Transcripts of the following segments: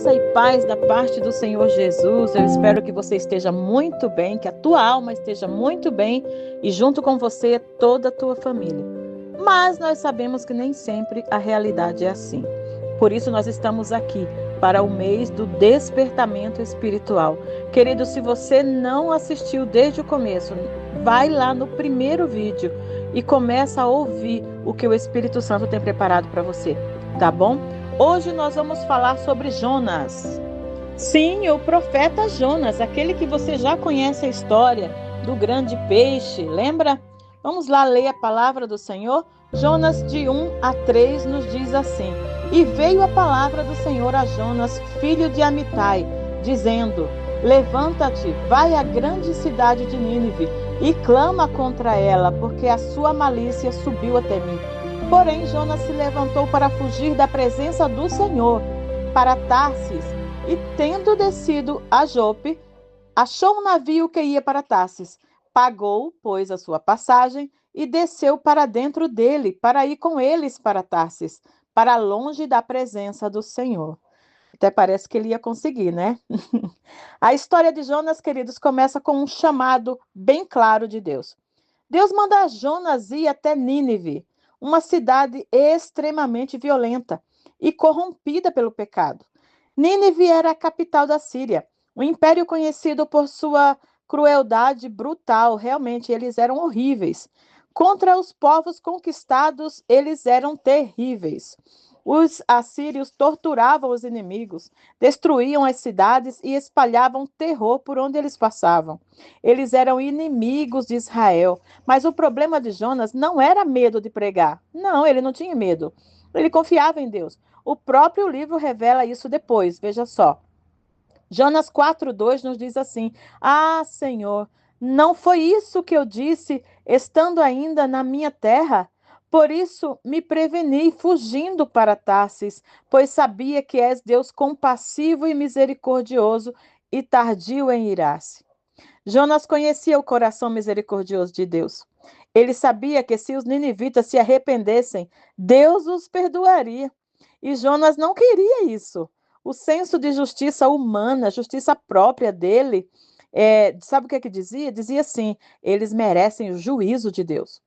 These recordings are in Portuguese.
Graça e paz da parte do Senhor Jesus. Eu espero que você esteja muito bem, que a tua alma esteja muito bem e junto com você toda a tua família. Mas nós sabemos que nem sempre a realidade é assim. Por isso nós estamos aqui para o mês do despertamento espiritual. Querido, se você não assistiu desde o começo, vai lá no primeiro vídeo e começa a ouvir o que o Espírito Santo tem preparado para você, tá bom? Hoje nós vamos falar sobre Jonas. Sim, o profeta Jonas, aquele que você já conhece a história do grande peixe, lembra? Vamos lá ler a palavra do Senhor? Jonas de 1 a 3 nos diz assim: E veio a palavra do Senhor a Jonas, filho de Amitai, dizendo: Levanta-te, vai à grande cidade de Nínive e clama contra ela, porque a sua malícia subiu até mim. Porém, Jonas se levantou para fugir da presença do Senhor, para Tarsis, e tendo descido a Jope, achou um navio que ia para Tarsis. Pagou, pois, a sua passagem e desceu para dentro dele, para ir com eles para Tarsis, para longe da presença do Senhor. Até parece que ele ia conseguir, né? A história de Jonas, queridos, começa com um chamado bem claro de Deus. Deus manda Jonas ir até Nínive, uma cidade extremamente violenta e corrompida pelo pecado. Nínive era a capital da Síria, um império conhecido por sua crueldade brutal. Realmente, eles eram horríveis. Contra os povos conquistados, eles eram terríveis. Os assírios torturavam os inimigos, destruíam as cidades e espalhavam terror por onde eles passavam. Eles eram inimigos de Israel. Mas o problema de Jonas não era medo de pregar. Não, ele não tinha medo. Ele confiava em Deus. O próprio livro revela isso depois. Veja só. Jonas 4:2 nos diz assim: Ah, Senhor, não foi isso que eu disse estando ainda na minha terra? Por isso me preveni fugindo para Tarsis, pois sabia que és Deus compassivo e misericordioso e tardio em irar-se. Jonas conhecia o coração misericordioso de Deus. Ele sabia que se os ninivitas se arrependessem, Deus os perdoaria. E Jonas não queria isso. O senso de justiça humana, justiça própria dele, sabe o que é que dizia? Dizia assim: eles merecem o juízo de Deus.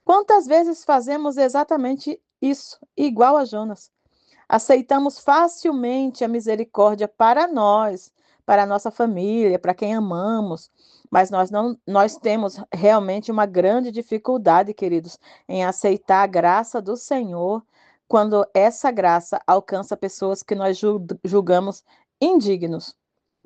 Quantas vezes fazemos exatamente isso, igual a Jonas? Aceitamos facilmente a misericórdia para nós, para a nossa família, para quem amamos, mas nós temos realmente uma grande dificuldade, queridos, em aceitar a graça do Senhor quando essa graça alcança pessoas que nós julgamos indignos,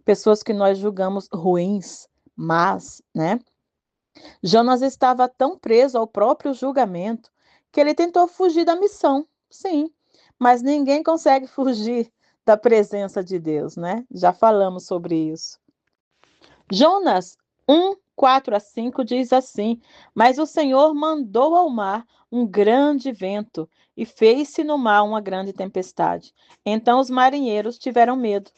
pessoas que nós julgamos ruins, más, né? Jonas estava tão preso ao próprio julgamento que ele tentou fugir da missão, sim, mas ninguém consegue fugir da presença de Deus, né? Já falamos sobre isso. Jonas 1:4 a 5 diz assim: Mas o Senhor mandou ao mar um grande vento e fez-se no mar uma grande tempestade. Então os marinheiros tiveram medo.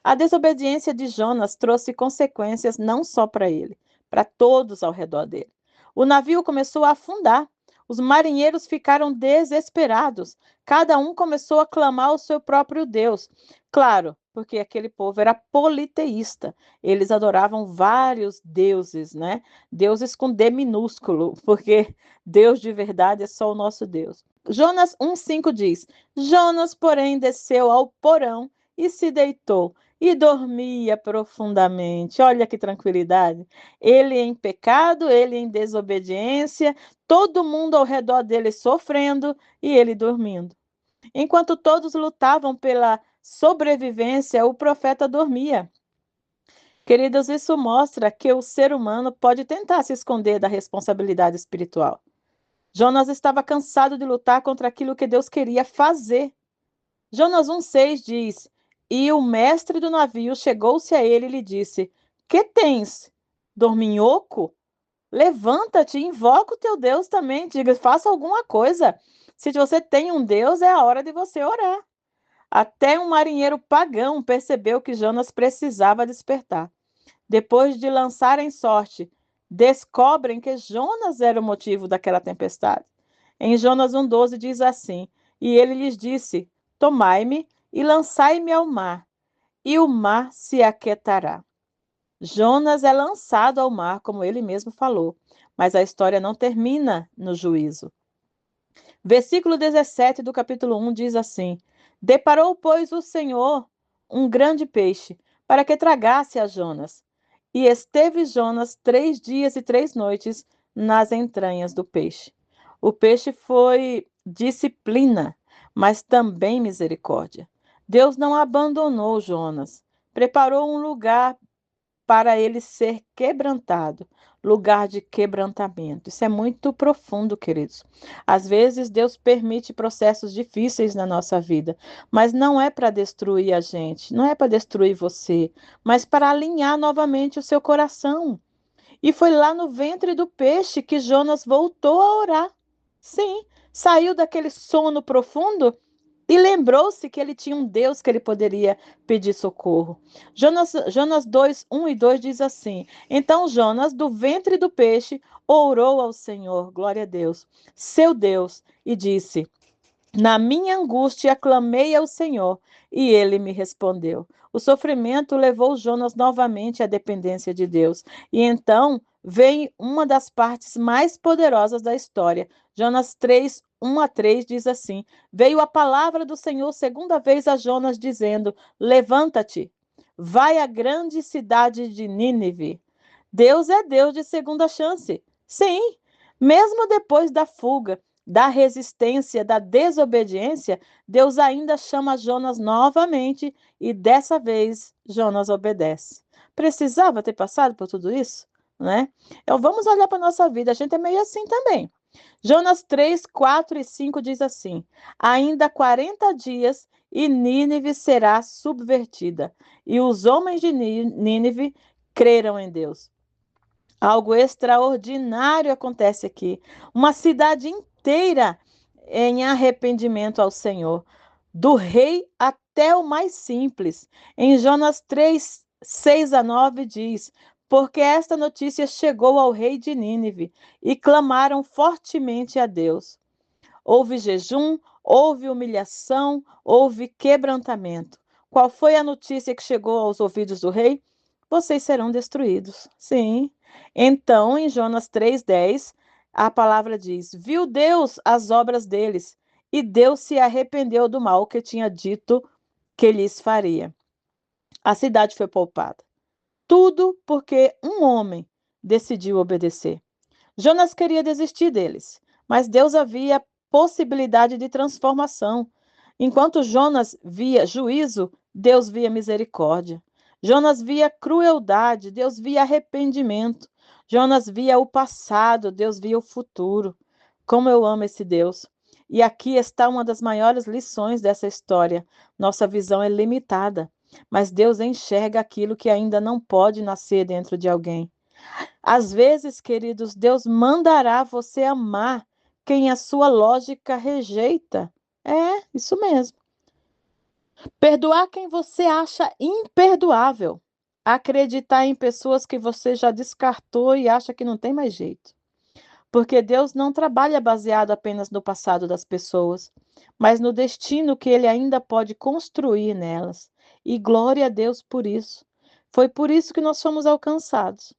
A desobediência de Jonas trouxe consequências não só para ele, para todos ao redor dele. O navio começou a afundar. Os marinheiros ficaram desesperados. Cada um começou a clamar ao seu próprio Deus. Claro, porque aquele povo era politeísta. Eles adoravam vários deuses, né? Deuses com D minúsculo, porque Deus de verdade é só o nosso Deus. Jonas 1:5 diz: Jonas, porém, desceu ao porão e se deitou e dormia profundamente. Olha que tranquilidade. Ele em pecado, ele em desobediência, todo mundo ao redor dele sofrendo e ele dormindo. Enquanto todos lutavam pela sobrevivência, o profeta dormia. Queridos, isso mostra que o ser humano pode tentar se esconder da responsabilidade espiritual. Jonas estava cansado de lutar contra aquilo que Deus queria fazer. Jonas 1:6 diz: E o mestre do navio chegou-se a ele e lhe disse: Que tens, dorminhoco? Levanta-te, invoca o teu Deus também, diga, faça alguma coisa. Se você tem um Deus, é a hora de você orar. Até um marinheiro pagão percebeu que Jonas precisava despertar. Depois de lançarem sorte, descobrem que Jonas era o motivo daquela tempestade. Em Jonas 1:12 diz assim: E ele lhes disse: Tomai-me e lançai-me ao mar, e o mar se aquietará. Jonas é lançado ao mar, como ele mesmo falou, mas a história não termina no juízo. Versículo 17 do capítulo 1 diz assim: Deparou, pois, o Senhor um grande peixe, para que tragasse a Jonas. E esteve Jonas 3 dias e 3 noites nas entranhas do peixe. O peixe foi disciplina, mas também misericórdia. Deus não abandonou Jonas. Preparou um lugar para ele ser quebrantado, lugar de quebrantamento. Isso é muito profundo, queridos. Às vezes Deus permite processos difíceis na nossa vida, mas não é para destruir a gente, não é para destruir você, mas para alinhar novamente o seu coração. E foi lá no ventre do peixe que Jonas voltou a orar. Sim, saiu daquele sono profundo e lembrou-se que ele tinha um Deus que ele poderia pedir socorro. Jonas 2, 1 e 2 diz assim: Então Jonas, do ventre do peixe, orou ao Senhor, glória a Deus, seu Deus, e disse: Na minha angústia clamei ao Senhor, e ele me respondeu. O sofrimento levou Jonas novamente à dependência de Deus. E então vem uma das partes mais poderosas da história. Jonas 3, 1 a 3 diz assim: Veio a palavra do Senhor segunda vez a Jonas, dizendo: Levanta-te, vai à grande cidade de Nínive. Deus é Deus de segunda chance. Sim, mesmo depois da fuga, da resistência, da desobediência, Deus ainda chama Jonas novamente e dessa vez Jonas obedece. Precisava ter passado por tudo isso, né? Então vamos olhar para a nossa vida, a gente é meio assim também. Jonas 3, 4 e 5 diz assim: Ainda 40 dias e Nínive será subvertida, e os homens de Nínive creram em Deus. Algo extraordinário acontece aqui. Uma cidade inteira em arrependimento ao Senhor, do rei até o mais simples. Em Jonas 3, 6 a 9 diz: Porque esta notícia chegou ao rei de Nínive e clamaram fortemente a Deus. Houve jejum, houve humilhação, houve quebrantamento. Qual foi a notícia que chegou aos ouvidos do rei? Vocês serão destruídos. Sim. Então, em Jonas 3:10, a palavra diz: Viu Deus as obras deles, e Deus se arrependeu do mal que tinha dito que lhes faria. A cidade foi poupada. Tudo porque um homem decidiu obedecer. Jonas queria desistir deles, mas Deus havia possibilidade de transformação. Enquanto Jonas via juízo, Deus via misericórdia. Jonas via crueldade, Deus via arrependimento. Jonas via o passado, Deus via o futuro. Como eu amo esse Deus. E aqui está uma das maiores lições dessa história. Nossa visão é limitada, mas Deus enxerga aquilo que ainda não pode nascer dentro de alguém. Às vezes, queridos, Deus mandará você amar quem a sua lógica rejeita. É, isso mesmo. Perdoar quem você acha imperdoável. Acreditar em pessoas que você já descartou e acha que não tem mais jeito. Porque Deus não trabalha baseado apenas no passado das pessoas, mas no destino que ele ainda pode construir nelas. E glória a Deus por isso. Foi por isso que nós fomos alcançados.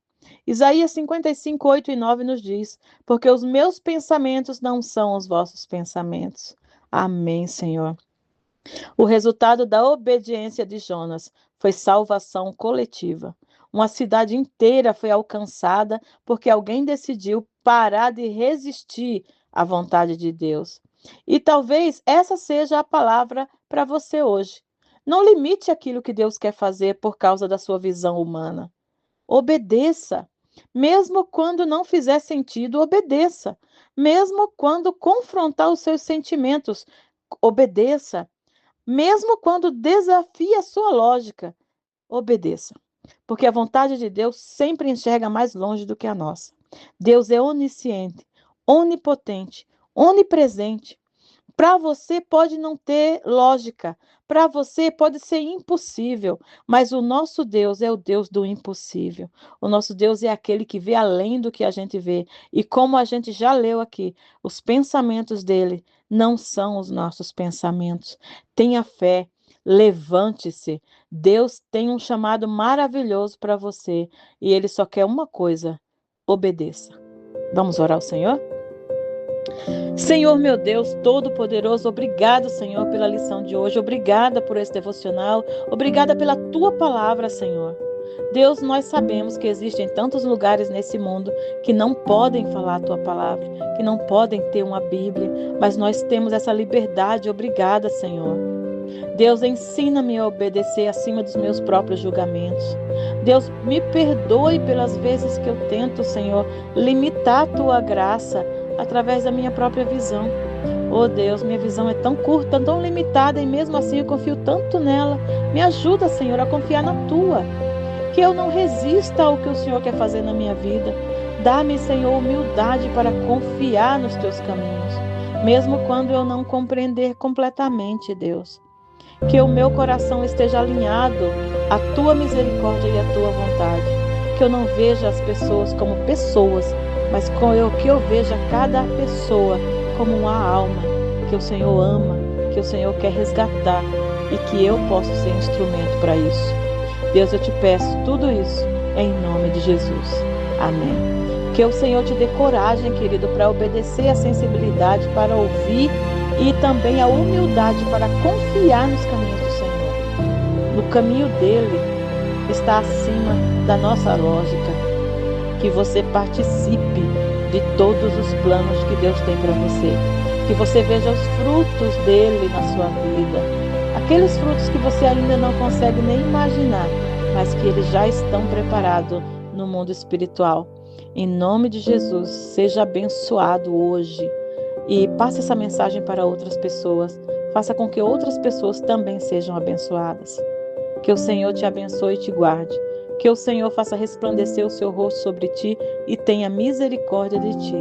Isaías 55, 8 e 9 nos diz: Porque os meus pensamentos não são os vossos pensamentos. Amém, Senhor. O resultado da obediência de Jonas foi salvação coletiva. Uma cidade inteira foi alcançada porque alguém decidiu parar de resistir à vontade de Deus. E talvez essa seja a palavra para você hoje. Não limite aquilo que Deus quer fazer por causa da sua visão humana. Obedeça. Mesmo quando não fizer sentido, obedeça. Mesmo quando confrontar os seus sentimentos, obedeça. Mesmo quando desafia a sua lógica, obedeça. Porque a vontade de Deus sempre enxerga mais longe do que a nossa. Deus é onisciente, onipotente, onipresente. Para você pode não ter lógica, para você pode ser impossível, mas o nosso Deus é o Deus do impossível. O nosso Deus é aquele que vê além do que a gente vê. E como a gente já leu aqui, os pensamentos dele não são os nossos pensamentos. Tenha fé, Levante-se. Deus tem um chamado maravilhoso para você e Ele só quer uma coisa: obedeça. Vamos orar ao Senhor? Senhor, meu Deus Todo-Poderoso, obrigado, Senhor, pela lição de hoje. Obrigada por esse devocional. Obrigada pela Tua palavra, Senhor. Deus, nós sabemos que existem tantos lugares nesse mundo que não podem falar a Tua palavra, que não podem ter uma Bíblia, mas nós temos essa liberdade. Obrigada, Senhor. Deus, ensina-me a obedecer acima dos meus próprios julgamentos. Deus, me perdoe pelas vezes que eu tento, Senhor, limitar a Tua graça através da minha própria visão. Oh Deus, minha visão é tão curta, tão limitada e mesmo assim eu confio tanto nela. Me ajuda, Senhor, a confiar na Tua. Que eu não resista ao que o Senhor quer fazer na minha vida. Dá-me, Senhor, humildade para confiar nos Teus caminhos, mesmo quando eu não compreender completamente, Deus. Que o meu coração esteja alinhado à Tua misericórdia e à Tua vontade. Que eu não veja as pessoas como pessoas, mas que eu veja cada pessoa como uma alma que o Senhor ama, que o Senhor quer resgatar e que eu possa ser instrumento para isso. Deus, eu te peço tudo isso em nome de Jesus. Amém. Que o Senhor te dê coragem, querido, para obedecer, a sensibilidade para ouvir e também a humildade para confiar nos caminhos do Senhor. No caminho dele está acima da nossa lógica. Que você participe de todos os planos que Deus tem para você. Que você veja os frutos dele na sua vida. Aqueles frutos que você ainda não consegue nem imaginar, mas que eles já estão preparados no mundo espiritual. Em nome de Jesus, seja abençoado hoje e passe essa mensagem para outras pessoas. Faça com que outras pessoas também sejam abençoadas. Que o Senhor te abençoe e te guarde. Que o Senhor faça resplandecer o seu rosto sobre ti e tenha misericórdia de ti.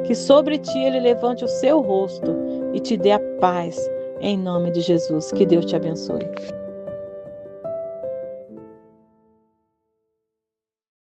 Que sobre ti Ele levante o seu rosto e te dê a paz. Em nome de Jesus. Que Deus te abençoe.